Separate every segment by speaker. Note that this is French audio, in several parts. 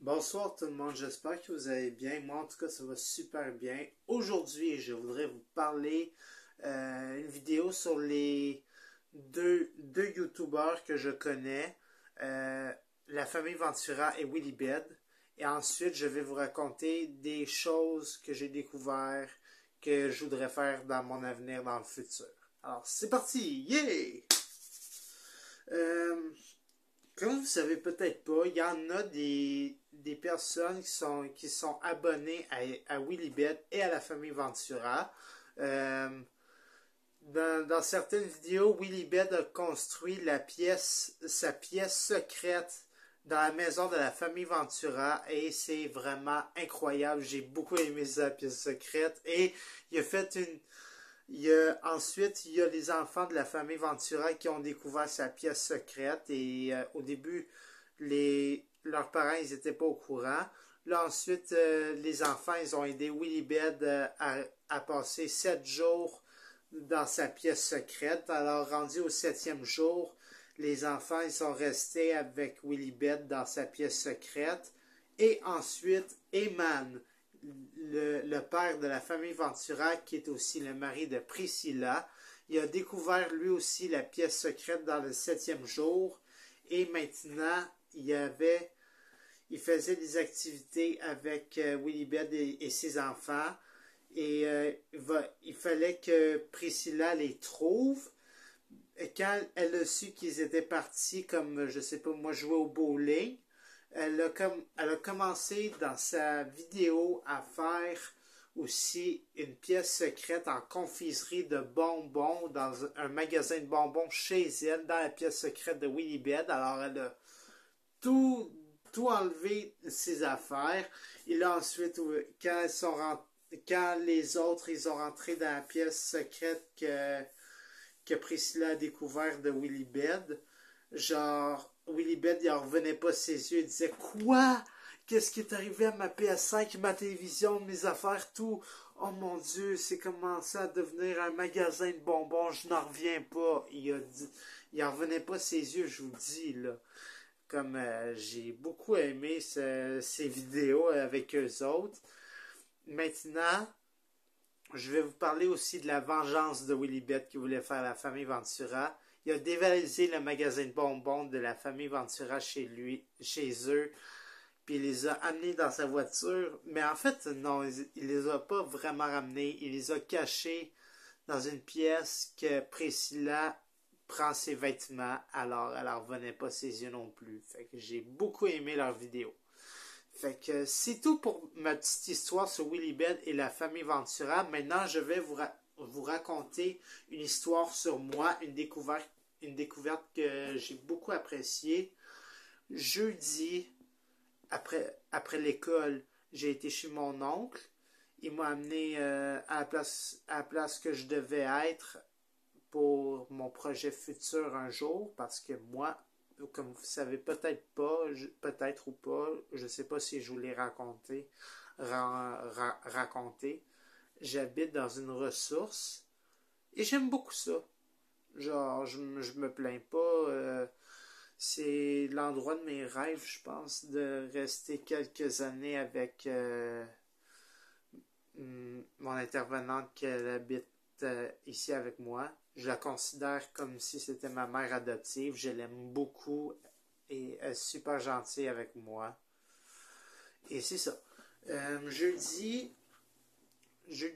Speaker 1: Bonsoir tout le monde, j'espère que vous allez bien. Moi en tout cas ça va super bien. Aujourd'hui je voudrais vous parler une vidéo sur les deux YouTubers que je connais, euh, la famille Ventura et Willy Bed. Et ensuite je vais vous raconter des choses que j'ai découvertes que je voudrais faire dans mon avenir dans le futur. Alors c'est parti, yeah! Euh, Comme vous ne savez peut-être pas, il y en a des personnes qui sont abonnées à Willibet et à la famille Ventura. Euh, dans certaines vidéos, Willibet a construit sa pièce secrète dans la maison de la famille Ventura et c'est vraiment incroyable. J'ai beaucoup aimé sa pièce secrète et il a fait une, ensuite, il y a les enfants de la famille Ventura qui ont découvert sa pièce secrète et au début, leurs parents, ils n'étaient pas au courant. Là, ensuite, les enfants, ils ont aidé Willy Bed à passer 7 jours dans sa pièce secrète. Alors, rendu au 7e jour, les enfants, ils sont restés avec Willy Bed dans sa pièce secrète. Et ensuite, Eman, le père de la famille Ventura, qui est aussi le mari de Priscilla, il a découvert lui aussi la pièce secrète dans le 7e jour. Et maintenant, il faisait des activités avec Willy Bed et ses enfants. Et il fallait que Priscilla les trouve. Et quand elle a su qu'ils étaient partis, comme, je sais pas, moi, jouer au bowling, elle a commencé dans sa vidéo à faire aussi une pièce secrète en confiserie de bonbons dans un magasin de bonbons chez elle, dans la pièce secrète de Willy Bed. Alors elle a tout, tout enlevé ses affaires. Et là ensuite, quand les autres ils ont rentré dans la pièce secrète que Priscilla a découvert de Willy Bed, genre Willy Bed il en revenait pas ses yeux, il disait quoi? Qu'est-ce qui est arrivé à ma PS5, ma télévision, mes affaires, tout? Oh mon Dieu, c'est commencé à devenir un magasin de bonbons, je n'en reviens pas. Il en revenait pas ses yeux, je vous dis là. Comme j'ai beaucoup aimé ces vidéos avec eux autres. Maintenant, je vais vous parler aussi de la vengeance de Willy Bed qui voulait faire la famille Ventura. Il a dévalisé le magasin de bonbons de la famille Ventura chez eux, puis il les a amenés dans sa voiture. Mais en fait, non, il les a pas vraiment ramenés. Il les a cachés dans une pièce que Priscilla prend ses vêtements, alors elle n'en revenait pas ses yeux non plus. Fait que j'ai beaucoup aimé leur vidéo. Fait que c'est tout pour ma petite histoire sur Willy Bed et la famille Ventura. Maintenant, je vais vous raconter une histoire sur moi, une découverte que j'ai beaucoup appréciée. Jeudi, après l'école, j'ai été chez mon oncle. Il m'a amené à la place que je devais être pour mon projet futur un jour, parce que moi, comme vous savez peut-être pas, peut-être ou pas, je sais pas si je vous l'ai raconté, j'habite dans une ressource et j'aime beaucoup ça. Genre, je me plains pas. C'est l'endroit de mes rêves, je pense, de rester quelques années avec mon intervenante qui habite ici avec moi. Je la considère comme si c'était ma mère adoptive. Je l'aime beaucoup et elle est super gentille avec moi. Et c'est ça. Jeudi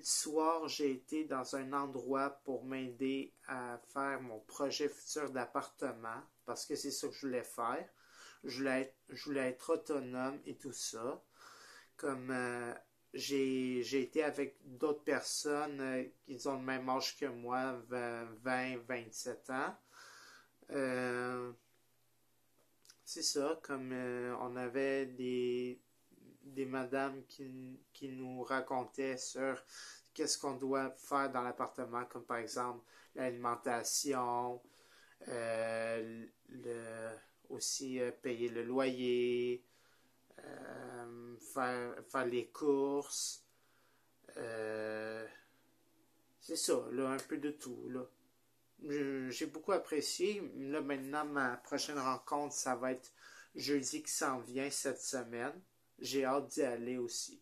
Speaker 1: soir, j'ai été dans un endroit pour m'aider à faire mon projet futur d'appartement parce que c'est ça que je voulais faire. Je voulais être autonome et tout ça. Comme j'ai été avec d'autres personnes qui ont le même âge que moi, 20-27 ans. C'est ça, comme on avait des madames qui nous racontaient sur qu'est-ce qu'on doit faire dans l'appartement, comme par exemple l'alimentation, aussi payer le loyer, faire les courses. C'est ça, là, un peu de tout, là. J'ai beaucoup apprécié. Là, maintenant, ma prochaine rencontre, ça va être jeudi qui s'en vient cette semaine. j'ai hâte d'y aller aussi.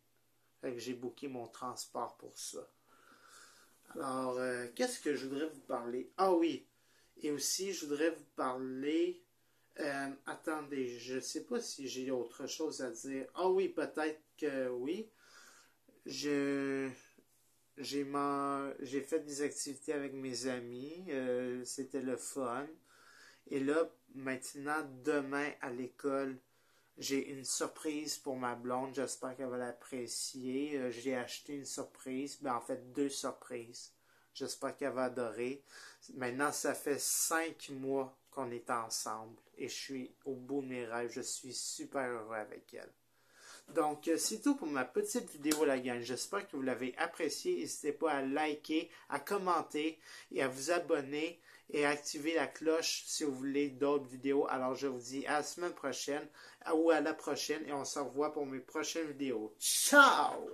Speaker 1: Fait que j'ai booké mon transport pour ça. Alors, qu'est-ce que je voudrais vous parler? Ah oui, et aussi je voudrais vous parler... attendez, je sais pas si j'ai autre chose à dire. Ah oui, peut-être que oui. Je... J'ai fait des activités avec mes amis. C'était le fun. Et là, maintenant, demain à l'école, j'ai une surprise pour ma blonde. J'espère qu'elle va l'apprécier. J'ai acheté une surprise. En fait, 2 surprises. J'espère qu'elle va adorer. Maintenant, ça fait 5 mois qu'on est ensemble. Et je suis au bout de mes rêves. Je suis super heureux avec elle. Donc, c'est tout pour ma petite vidéo, la gang. J'espère que vous l'avez apprécié. N'hésitez pas à liker, à commenter et à vous abonner et à activer la cloche si vous voulez d'autres vidéos. Alors, je vous dis à la semaine prochaine ou à la prochaine et on se revoit pour mes prochaines vidéos. Ciao!